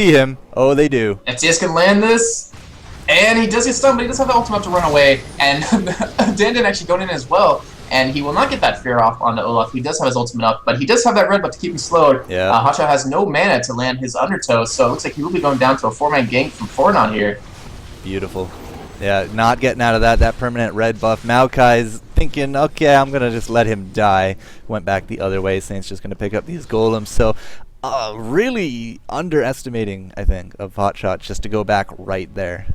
see him. Oh, they do. FTS can land this, and he does get stunned, but he does have the ultimate to run away, and Dandan actually going in as well, and he will not get that fear off onto Olaf. He does have his ultimate up, but he does have that red buff to keep him slowed. Yeah. Hotshot has no mana to land his undertow, so it looks like he will be going down to a 4-man gank from Fortnite here. Beautiful. Yeah, not getting out of that permanent red buff. Maokai's thinking, okay, I'm going to just let him die. Went back the other way, saying it's just going to pick up these golems. So, really underestimating, I think, of Hotshot just to go back right there.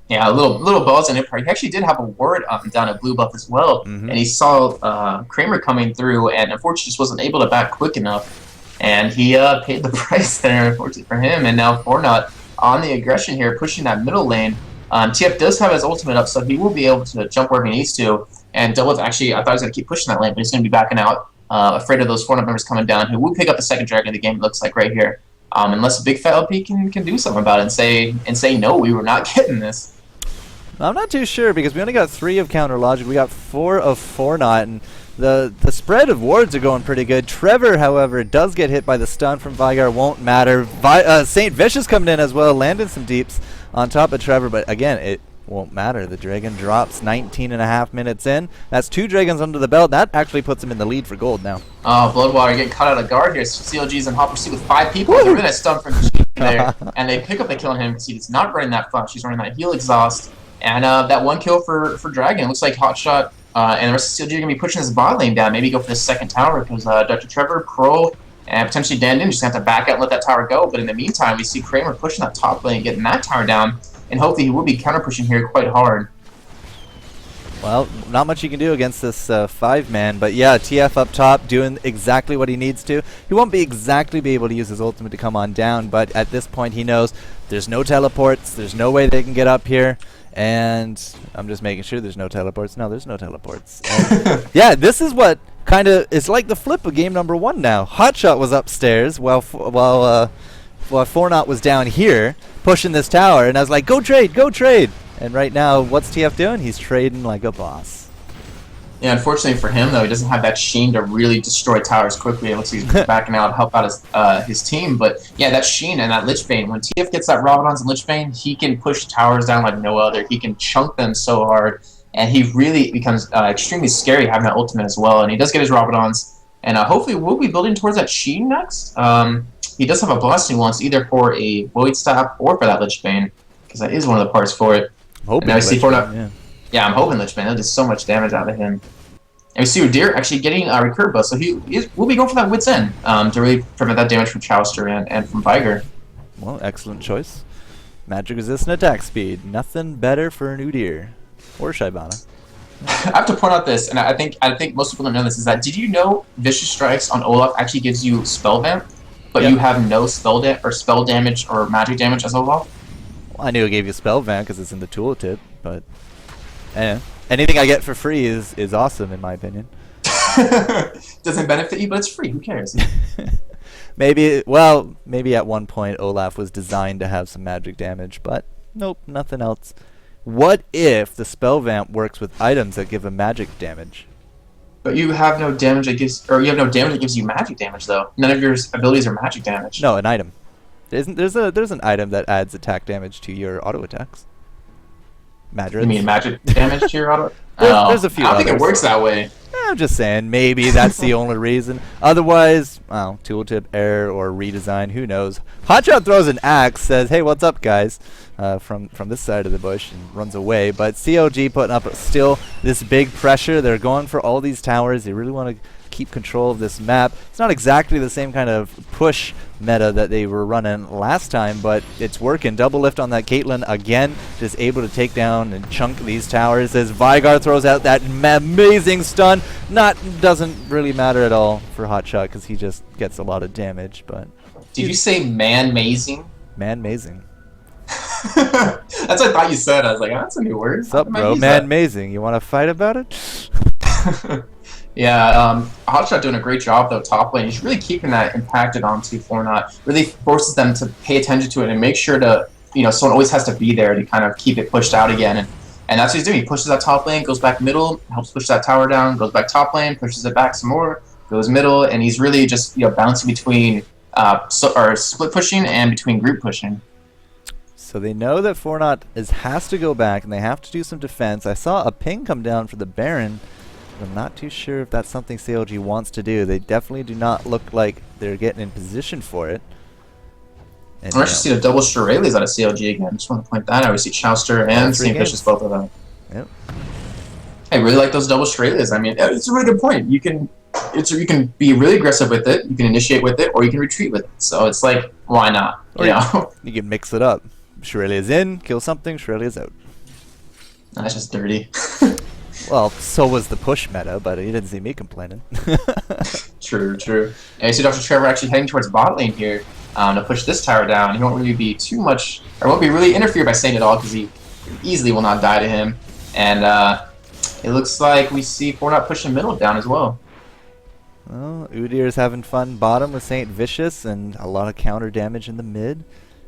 Yeah, a little balls in it. He actually did have a ward down at blue buff as well, and he saw Kramer coming through, and unfortunately just wasn't able to back quick enough. And he paid the price there, unfortunately for him. And now Fortnite on the aggression here, pushing that middle lane. TF does have his ultimate up, so he will be able to jump where he needs to. And Double actually, I thought he was going to keep pushing that lane, but he's going to be backing out, afraid of those Fortnite members coming down, who will pick up the second dragon of the game, it looks like right here. Unless Big Fat LP can do something about it and say no, we were not getting this. I'm not too sure, because we only got 3 of Counter Logic. We got 4 of Fortnite, and the spread of wards are going pretty good. Trevor, however, does get hit by the stun from Vigar. Won't matter. Saint Vicious coming in as well, landing some deeps on top of Trevor, but again, it won't matter. The Dragon drops 19.5 minutes in. That's 2 Dragons under the belt. That actually puts him in the lead for gold now. Oh, Bloodwater getting caught out of guard here. CLG's in hot pursuit with 5 people. They're in that stun from there, and they pick up the kill on him because he's not running that flash. He's running that heal exhaust. And that 1 kill for Dragon. It looks like Hotshot and the rest of CLG are going to be pushing this bot lane down. Maybe go for the second tower because Dr. Trevor, Pro, and potentially Dandan just have to back out and let that tower go. But in the meantime, we see Kramer pushing that top lane, getting that tower down. And hopefully he will be counter-pushing here quite hard. Well, not much you can do against this 5-man, but yeah, TF up top doing exactly what he needs to. He won't be able to use his ultimate to come on down, but at this point he knows there's no teleports, there's no way they can get up here, and I'm just making sure there's no teleports. No, there's no teleports. Yeah, this is what kind of, it's like the flip of game number 1 now. Hotshot was upstairs while Fortnite was down here pushing this tower, and I was like, go trade, go trade. And right now, what's TF doing? He's trading like a boss. Yeah, unfortunately for him, though, he doesn't have that Sheen to really destroy towers quickly. It looks like he's backing out to help out his team. But yeah, that Sheen and that Lich Bane, when TF gets that Rabadon's and Lich Bane, he can push towers down like no other. He can chunk them so hard, and he really becomes extremely scary having that ultimate as well. And he does get his Rabadons, and hopefully we'll be building towards that Sheen next. He does have a blasting once, either for a Void Staff or for that Lich Bane, because that is one of the parts for it. Hoping and I see Fortnite. Yeah, I'm hoping Lich Bane. That'll do so much damage out of him. And we see Udyr actually getting a recurve buff, so we'll be going for that Wit's End to really prevent that damage from Chowster and from Vigar. Well, excellent choice. Magic resistant attack speed. Nothing better for an Udyr. Or Shyvana. I have to point out this, and I think most people don't know this, is that did you know Vicious Strikes on Olaf actually gives you Spell Vamp, but you have no spell damage or magic damage as Olaf? Well, I knew it gave you Spell Vamp because it's in the tooltip, but anything I get for free is awesome in my opinion. Doesn't benefit you, but it's free. Who cares? Maybe at one point Olaf was designed to have some magic damage, but nope, nothing else. What if the Spell Vamp works with items that give a magic damage? But you have no damage that gives, or you have no damage that gives you magic damage though. None of your abilities are magic damage. No, an item. There's an item that adds attack damage to your auto attacks. Madrid. You mean magic damage to your auto? There's a few. I don't think it works that way. I'm just saying, maybe that's the only reason. Otherwise, tooltip error or redesign, who knows. Hotshot throws an axe, says, hey, what's up, guys, from this side of the bush, and runs away. But CLG putting up still this big pressure. They're going for all these towers. They really want to keep control of this map. It's not exactly the same kind of push meta that they were running last time, but it's working. Double lift on that Caitlyn again, just able to take down and chunk these towers as Vigar throws out that amazing stun. Doesn't really matter at all for Hotshot because he just gets a lot of damage. But did you say man-mazing? Man-mazing. That's what I thought you said. I was like, oh, that's a new word. What's up, bro? Man-mazing. You want to fight about it? Yeah, Hotshot doing a great job though top lane. He's really keeping that impacted onto Fortnite. Really forces them to pay attention to it and make sure to, someone always has to be there to kind of keep it pushed out again. And that's what he's doing. He pushes that top lane, goes back middle, helps push that tower down, goes back top lane, pushes it back some more, goes middle, and he's really just bouncing between or split pushing and between group pushing. So they know that Fornot has to go back, and they have to do some defense. I saw a ping come down for the Baron. I'm not too sure if that's something CLG wants to do. They definitely do not look like they're getting in position for it. And, I actually see the double Shirley's out of CLG again. Just want to point that out. We see Chowster and St. Vicious, both of them. Yep. I really like those double Shirley's. I mean, it's a really good point. You can be really aggressive with it. You can initiate with it, or you can retreat with it. So it's like, why not? Or you can mix it up. Shirley is in, kill something. Shirley is out. That's just dirty. Well, so was the push meta, but you didn't see me complaining. True, true. And you see Dr. Trevor actually heading towards bot lane here to push this tower down. He won't really be too much, or won't be really interfered by Saint at all, because he easily will not die to him. And it looks like we see Fortnite pushing middle down as well. Well, Udir's having fun bottom with St. Vicious and a lot of counter damage in the mid.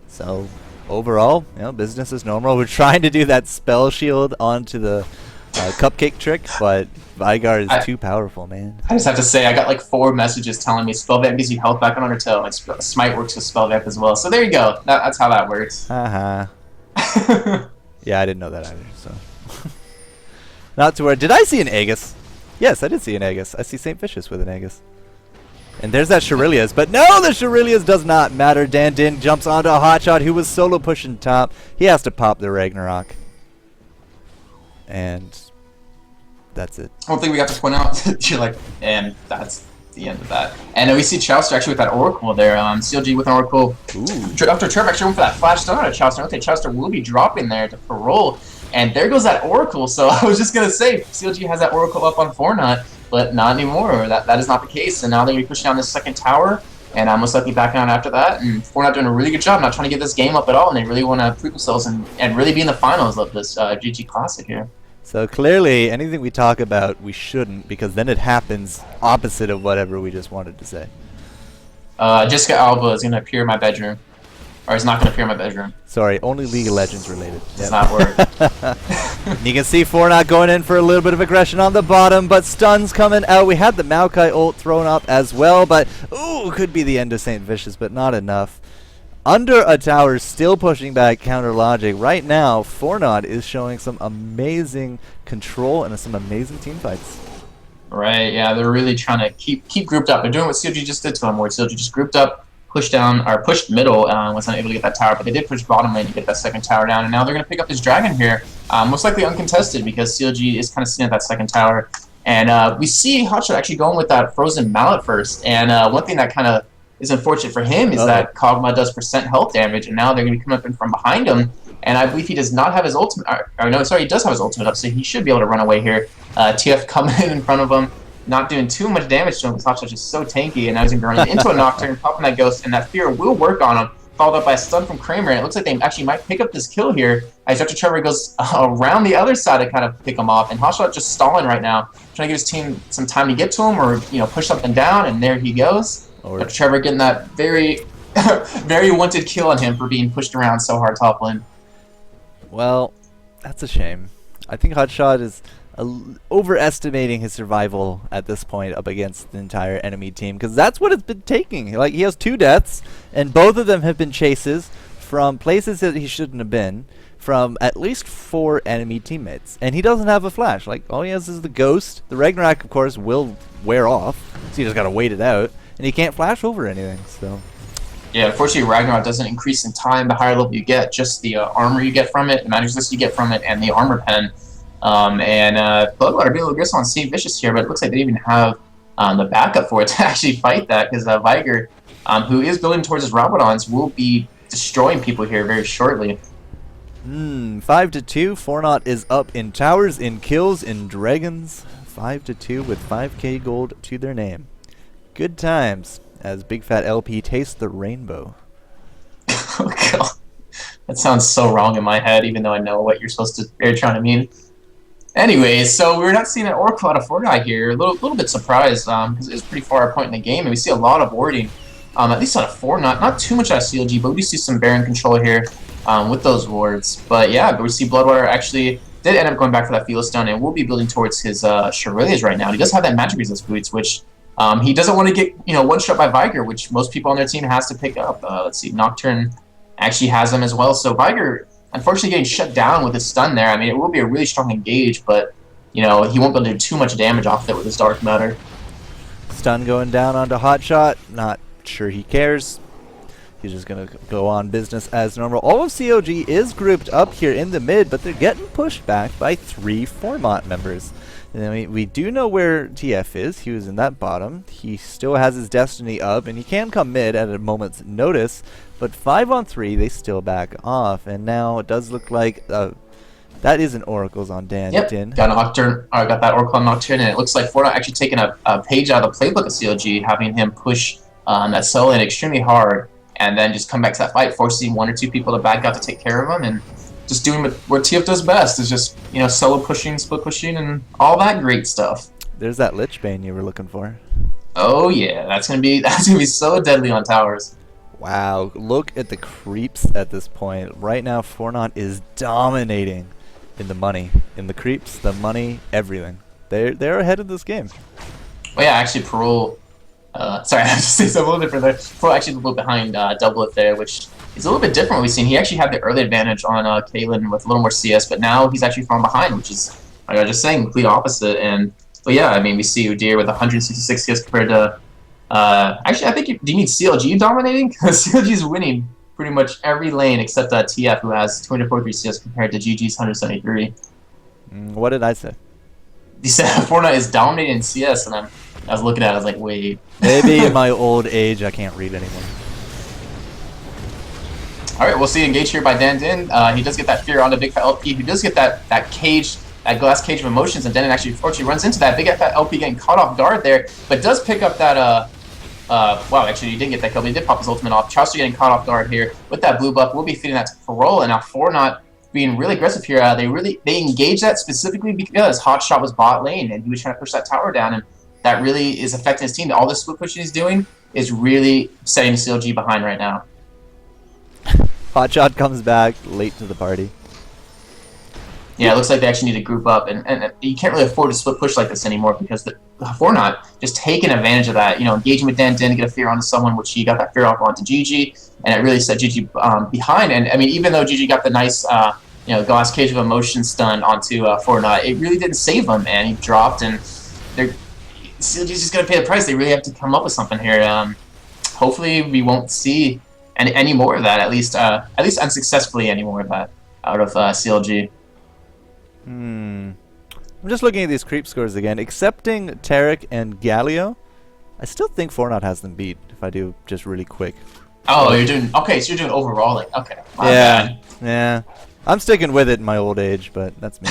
So overall, business as normal. We're trying to do that spell shield onto the cupcake trick, but Vigar is too powerful, man. I just have to say, I got like 4 messages telling me Spell Vamp gives you health back on Undertale, and Smite works with Spell Vamp as well. So there you go. That's how that works. Yeah, I didn't know that either, so. Not to worry. Did I see an Aegis? Yes, I did see an Aegis. I see St. Vicious with an Aegis. And there's that Shirelius, but no, the Shirelius does not matter. Dan Din jumps onto a hotshot who was solo pushing top. He has to pop the Ragnarok. And that's it. One thing we got to point out, you're like, and that's the end of that. And we see Chowster actually with that Oracle there. CLG with an Oracle. Ooh. Dr. Trevor actually went for that flash stun out of Chowster. Okay, Chowster will be dropping there to parole. And there goes that Oracle. So I was just going to say, CLG has that Oracle up on Fortnite, but not anymore. That is not the case. And now they're going to be pushing down this second tower. And I'm most likely backing out after that. And Fortnite doing a really good job, not trying to get this game up at all. And they really want to prove themselves and really be in the finals of this ggClassic here. So clearly, anything we talk about, we shouldn't, because then it happens opposite of whatever we just wanted to say. Jessica Alba is going to appear in my bedroom. Or is not going to appear in my bedroom. Sorry, only League of Legends related. Does not work. You can see Fortnite going in for a little bit of aggression on the bottom, but stuns coming out. We had the Maokai ult thrown up as well, but ooh, could be the end of St. Vicious, but not enough. Under a tower, still pushing back counter logic. Right now, Fortnite is showing some amazing control and some amazing team fights. Right, yeah, they're really trying to keep grouped up. They're doing what CLG just did to them, where CLG just grouped up, pushed down, or pushed middle, was not able to get that tower, but they did push bottom lane to get that second tower down, and now they're going to pick up this dragon here, most likely uncontested, because CLG is kind of sitting at that second tower. And we see Hotshot actually going with that frozen mallet first, and one thing that kind of is unfortunate for him is that Kog'Maw does % health damage, and now they're going to be coming up in from behind him, and I believe he does not have his ultimate, or no, sorry, he does have his ultimate up, so he should be able to run away here. TF coming in front of him, not doing too much damage to him, because Hotshot is so tanky, and now he's going to be running into a Nocturne, popping that Ghost, and that Fear will work on him, followed up by a stun from Kramer, and it looks like they actually might pick up this kill here, as Dr. Trevor goes around the other side to kind of pick him off, and Hotshot just stalling right now, trying to give his team some time to get to him, or, push something down, and there he goes. Dr. Trevor getting that very, very wanted kill on him for being pushed around so hard top lane. Well, that's a shame. I think Hotshot is overestimating his survival at this point up against the entire enemy team, because that's what it's been taking. Like, he has 2 deaths, and both of them have been chases from places that he shouldn't have been, from at least 4 enemy teammates. And he doesn't have a flash. Like, all he has is the Ghost. The Ragnarok, of course, will wear off, so you just gotta wait it out. And he can't flash over anything, so. Yeah, unfortunately, Ragnarok doesn't increase in time the higher level you get, just the armor you get from it, the magic resist you get from it, and the armor pen. Bloodwater being a little aggressive on St. Vicious here, but it looks like they didn't even have the backup for it to actually fight that, because Vigar, who is building towards his Rabadons, will be destroying people here very shortly. 5-2, Fortnite is up in towers, in kills, in dragons. 5-2 with 5k gold to their name. Good times as Big Fat LP tastes the rainbow. Oh god, that sounds so wrong in my head, even though I know what you're trying to mean. Anyways, so we're not seeing an Oracle out of Fortnite here. A little bit surprised, because it is pretty far a point in the game, and we see a lot of warding, at least out of Fortnite. Not too much out of CLG, but we do see some Baron control here with those wards. But yeah, but we see Bloodwater actually did end up going back for that Philistone, and will be building towards his Shirelias right now. He does have that magic resist boots, which He doesn't want to get one shot by Viger, which most people on their team has to pick up. Let's see, Nocturne actually has them as well. So Viger, unfortunately, getting shut down with his stun there. I mean, it will be a really strong engage, but he won't be able to do too much damage off it with his Dark Matter. Stun going down onto Hotshot. Not sure he cares. He's just going to go on business as normal. All of CLG is grouped up here in the mid, but they're getting pushed back by 3 Formant members. And we do know where TF is. He was in that bottom. He still has his Destiny up, and he can come mid at a moment's notice. But 5 on 3, they still back off. And now it does look like that is an Oracle's on Dan. Yep, got Nocturne. Got that Oracle on Nocturne, and it looks like Fortnite actually taking a page out of the playbook of CLG, having him push that solo lane extremely hard, and then just come back to that fight, forcing 1 or 2 people to back out to take care of him, and just doing what TF does best is just solo pushing, split pushing, and all that great stuff. There's that Lich Bane you were looking for. Oh yeah, that's gonna be so deadly on towers. Wow, look at the creeps at this point. Right now, Fortnite is dominating in the money, in the creeps, the money, everything. They're ahead of this game. Well, yeah, actually, Parole. Sorry, I have to say something a little different there. Parole actually a little behind Doublet there, which is a little bit different. What we've seen, he actually had the early advantage on Caitlyn with a little more CS, but now he's actually falling behind, which is, like I was just saying, complete opposite. But yeah, I mean, we see Udyr with 166 CS compared to. Actually, I think do you mean CLG dominating? Because CLG is winning pretty much every lane except TF, who has 243 CS compared to GG's 173. What did I say? You said Fortnite is dominating in CS, and I was looking at it, I was like, wait. Maybe in my old age, I can't read anymore. All right, we'll see engage here by Dan Din. He does get that fear onto Big Fat LP, who does get that cage, that glass cage of emotions, and Dan actually unfortunately runs into that. Big Fat LP getting caught off guard there, but does pick up that, wow, actually he did get that kill, but he did pop his ultimate off. Chaucer getting caught off guard here with that blue buff. We'll be feeding that to Parole, and now Fortnite being really aggressive here. They engaged that specifically because Hotshot was bot lane, and he was trying to push that tower down, and that really is affecting his team. All the split pushing he's doing is really setting CLG behind right now. Hotshot comes back late to the party. Yeah, it looks like they actually need to group up, and you can't really afford to split push like this anymore because Fortnite just taking advantage of that. Engaging with Dan Din to get a fear onto someone, which he got that fear off onto GG, and it really set GG behind. And I mean, even though GG got the nice glass cage of emotion stun onto Fortnite, it really didn't save him, man. He dropped, and CLG's just gonna pay the price. They really have to come up with something here. Hopefully, we won't see any more of that. At least unsuccessfully, any more of that out of CLG. I'm just looking at these creep scores again. Excepting Tarek and Galio, I still think Fortnite has them beat. If I do just really quick. Oh, you're doing okay. So you're doing overalling. Okay. Yeah. I'm sticking with it in my old age, but that's me.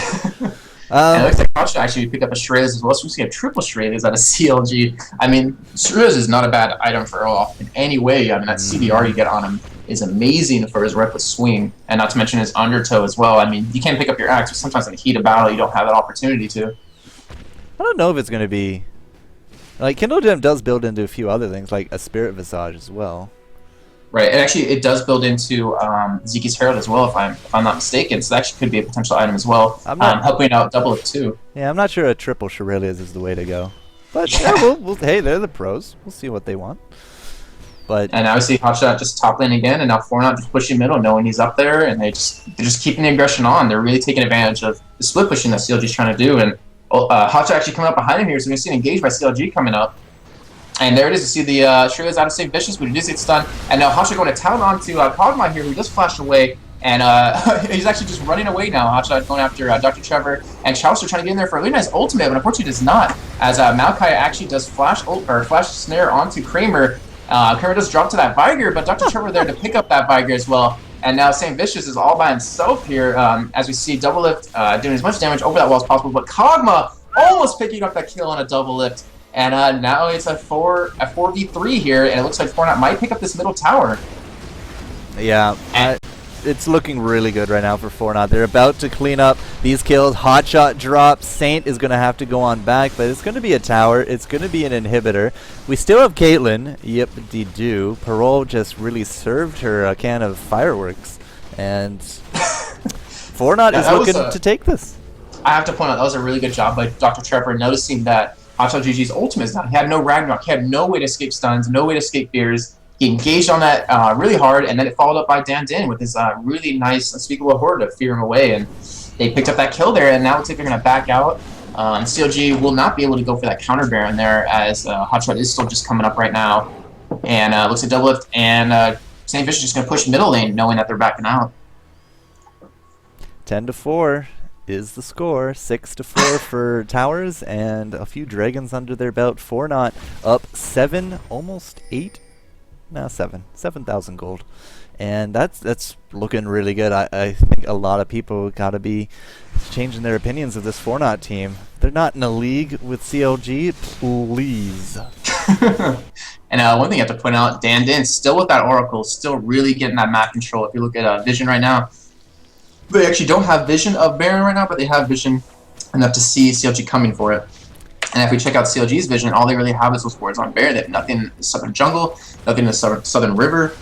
It looks like Hotshot actually pick up a Shreya's as well, so we see a triple Shreya's out of CLG. I mean, Shreya's is not a bad item for Olaf in any way. I mean, that CDR you get on him is amazing for his reckless swing, and not to mention his undertow as well. I mean, you can pick up your axe, but sometimes in the heat of battle, you don't have that opportunity to. I don't know if it's going to be... Like, Kindle Gem does build into a few other things, like a Spirit Visage as well. Right, and actually it does build into Zeke's Herald as well, if I'm not mistaken. So that actually could be a potential item as well. Helping out double it too. Yeah, I'm not sure a triple Shurelia's is the way to go. But yeah, hey, they're the pros. We'll see what they want. But and now we see Hotshot just top lane again, and now Fortnite just pushing middle, knowing he's up there, and they're just keeping the aggression on. They're really taking advantage of the split pushing that CLG's trying to do, and Hotshot actually coming up behind him here, so we're gonna see an engage by CLG coming up. And there it is. You see the Shreya's out of save Vicious, but he does get stunned. And now Hotshot going to town onto Kog'Maw here, who just flashed away. And he's actually just running away now. Hotshot going after Dr. Trevor. And Chaucer trying to get in there for a really nice ultimate, but unfortunately does not. As Maokai actually does flash snare onto Kramer. Kramer does drop to that Viger, but Dr. Trevor there to pick up that Viger as well. And now St. Vicious is all by himself here, as we see Double Lift doing as much damage over that wall as possible. But Kog'Maw almost picking up that kill on a Double Lift. And now it's a 4v3 here, and it looks like Fortnite might pick up this middle tower. Yeah, it's looking really good right now for Fortnite. They're about to clean up these kills. Hotshot drops. Saint is going to have to go on back, but it's going to be a tower. It's going to be an inhibitor. We still have Caitlyn. Yep, they do. Parole just really served her a can of fireworks, and Fortnite is looking to take this. I have to point out that was a really good job by Dr. Trevor, noticing that Hotshot GG's ultimate is down. He had no Ragnarok. He had no way to escape stuns, no way to escape fears. He engaged on that really hard, and then it followed up by Dan Din with his really nice Unspeakable Horror to fear him away, and they picked up that kill there, and now it looks like they're going to back out. CLG will not be able to go for that counter Baron there, as Hotshot is still just coming up right now. And looks like double lift, and St. Fish is just going to push middle lane, knowing that they're backing out. 10-4 is the score. 6-4 for towers, and a few dragons under their belt. Fornot up 7, almost 8. No, 7,000 gold. And that's looking really good. I think a lot of people got to be changing their opinions of this Fornot team. They're not in a league with CLG, please. And one thing I have to point out, Dan Din still with that Oracle, still really getting that map control. If you look at Vision right now, they actually don't have vision of Baron right now, but they have vision enough to see CLG coming for it. And if we check out CLG's vision, all they really have is those wards on Baron. They have nothing in the Southern Jungle, nothing in the Southern River.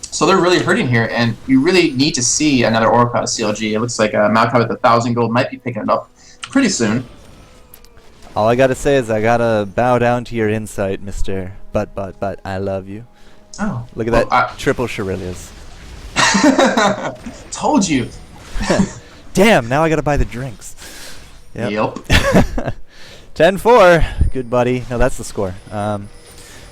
So they're really hurting here, and you really need to see another Oracle out of CLG. It looks like Malachi with 1,000 gold might be picking it up pretty soon. All I gotta say is I gotta bow down to your insight, Mr. But I love you. Oh. Look at that triple Shirelias. Told you. Damn, now I gotta buy the drinks. Yep. 10-4. Good buddy. No, that's the score.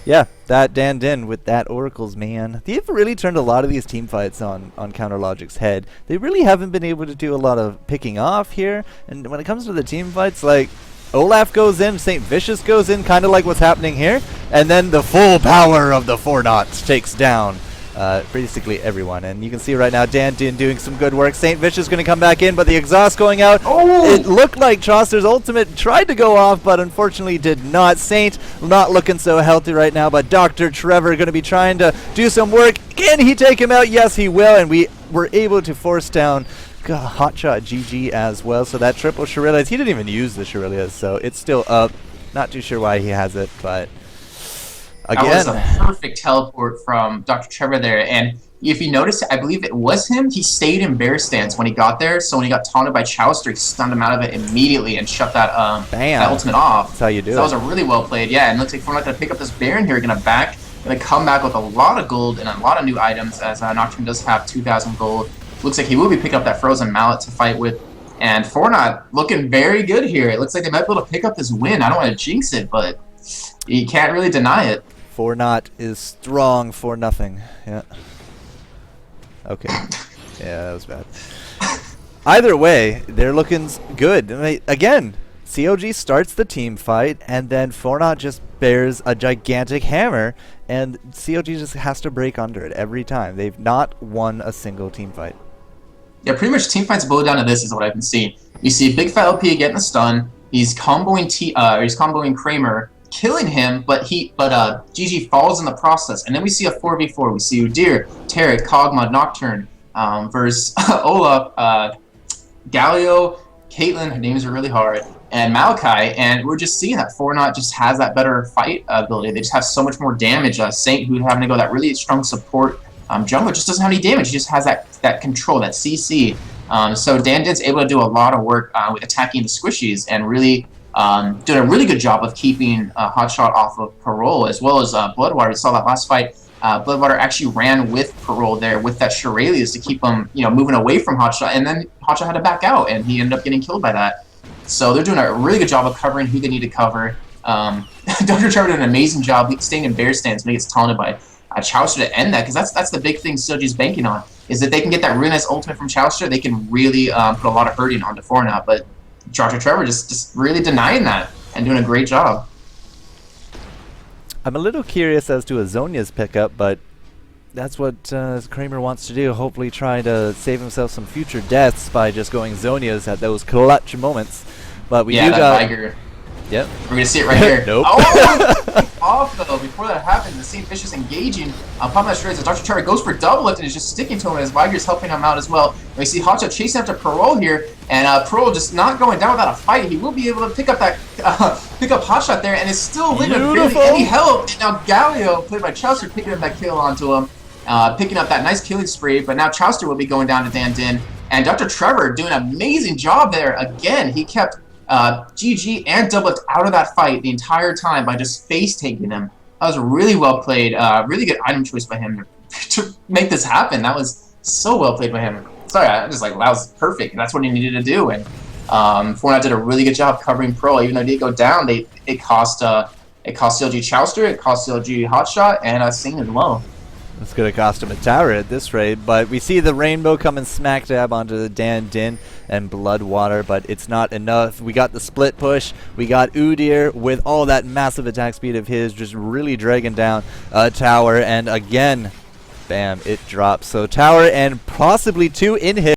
Yeah, that Dan Din with that Oracles, man. They've really turned a lot of these team fights on Counterlogic's head. They really haven't been able to do a lot of picking off here. And when it comes to the team fights, like, Olaf goes in, St. Vicious goes in, kind of like what's happening here. And then the full power of the Fornot takes down basically everyone. And you can see right now Dan Din doing some good work. St. Vicious going to come back in, but the exhaust going out. Oh! It looked like Chaucer's ultimate tried to go off, but unfortunately did not. Saint not looking so healthy right now, but Dr. Trevor going to be trying to do some work. Can he take him out? Yes, he will, and we were able to force down Hotshot GG as well. So that triple Shirelias, he didn't even use the Shirelias, so it's still up. Not too sure why he has it, but again, that was a perfect teleport from Dr. Trevor there. And if you notice, I believe it was him. He stayed in bear stance when he got there. So when he got taunted by Chowster, he stunned him out of it immediately and shut that ultimate off. That's how you do it. That was a really well played. Yeah, and it looks like Fortnite going to pick up this Baron here. Going to come back with a lot of gold and a lot of new items, as Nocturne does have 2,000 gold. Looks like he will be picking up that Frozen Mallet to fight with. And Fortnite looking very good here. It looks like they might be able to pick up this win. I don't want to jinx it, but you can't really deny it. Fortnite is strong for nothing. Yeah. Okay. Yeah, that was bad. Either way, they're looking good. Again, CLG starts the team fight, and then Fortnite just bears a gigantic hammer, and CLG just has to break under it every time. They've not won a single team fight. Yeah, pretty much team fights boil down to this is what I've been seeing. You see Big Fat LP getting the stun. He's comboing Kramer, killing him, but GG falls in the process. And then we see a 4v4. We see Udyr, Tarek, Kog'Maw, Nocturne versus Olaf, Galio, Caitlyn, her names are really hard, and Malachi. And we're just seeing that Fortnite just has that better fight ability. They just have so much more damage. Saint, who's having to go that really strong support jungler, just doesn't have any damage. He just has that control, that CC. So Dan Din's able to do a lot of work with attacking the squishies and really doing a really good job of keeping Hotshot off of Parole, as well as Bloodwater. We saw that last fight. Bloodwater actually ran with Parole there with that Shirelias to keep him, moving away from Hotshot, and then Hotshot had to back out, and he ended up getting killed by that. So they're doing a really good job of covering who they need to cover. Dr. Trevor did an amazing job staying in bear stance when he gets taunted by Chowster to end that, because that's the big thing CLG's banking on, is that they can get that really nice ultimate from Chowster. They can really put a lot of hurting onto Fortnite, but Dr. Trevor just really denying that and doing a great job. I'm a little curious as to a Zhonya's pickup, but that's what Kramer wants to do. Hopefully try to save himself some future deaths by just going Zhonya's at those clutch moments. But we do got... Viger. Yep. We're going to see it right here. Nope. Oh, off though. Before that happens, the St. Vicious engaging popping that straight as Dr. Trevor goes for double lift and is just sticking to him as Viger's helping him out as well. And we see Hotshot chasing after Parole here, and Parole just not going down without a fight. He will be able to pick up Hotshot there, and is still living barely any help. And now Galio, played by Chowster, picking up that kill onto him, picking up that nice killing spree. But now Chowster will be going down to Dan Din, and Dr. Trevor doing an amazing job there again. He kept GG and Doublet out of that fight the entire time by just face taking them. That was really well played. Really good item choice by him to make this happen. That was so well played by him. Sorry, I just like, that was perfect. That's what he needed to do. And Fortnite did a really good job covering Pro. Even though they did go down, it cost CLG Chowster, it cost CLG Hotshot, and Sing as well. It's going to cost him a tower at this rate, but we see the Rainbow coming smack dab onto the Dan Din and Bloodwater, but it's not enough. We got the split push. We got Udyr with all that massive attack speed of his, just really dragging down a tower, and again, bam, it drops. So tower and possibly 2 in hit.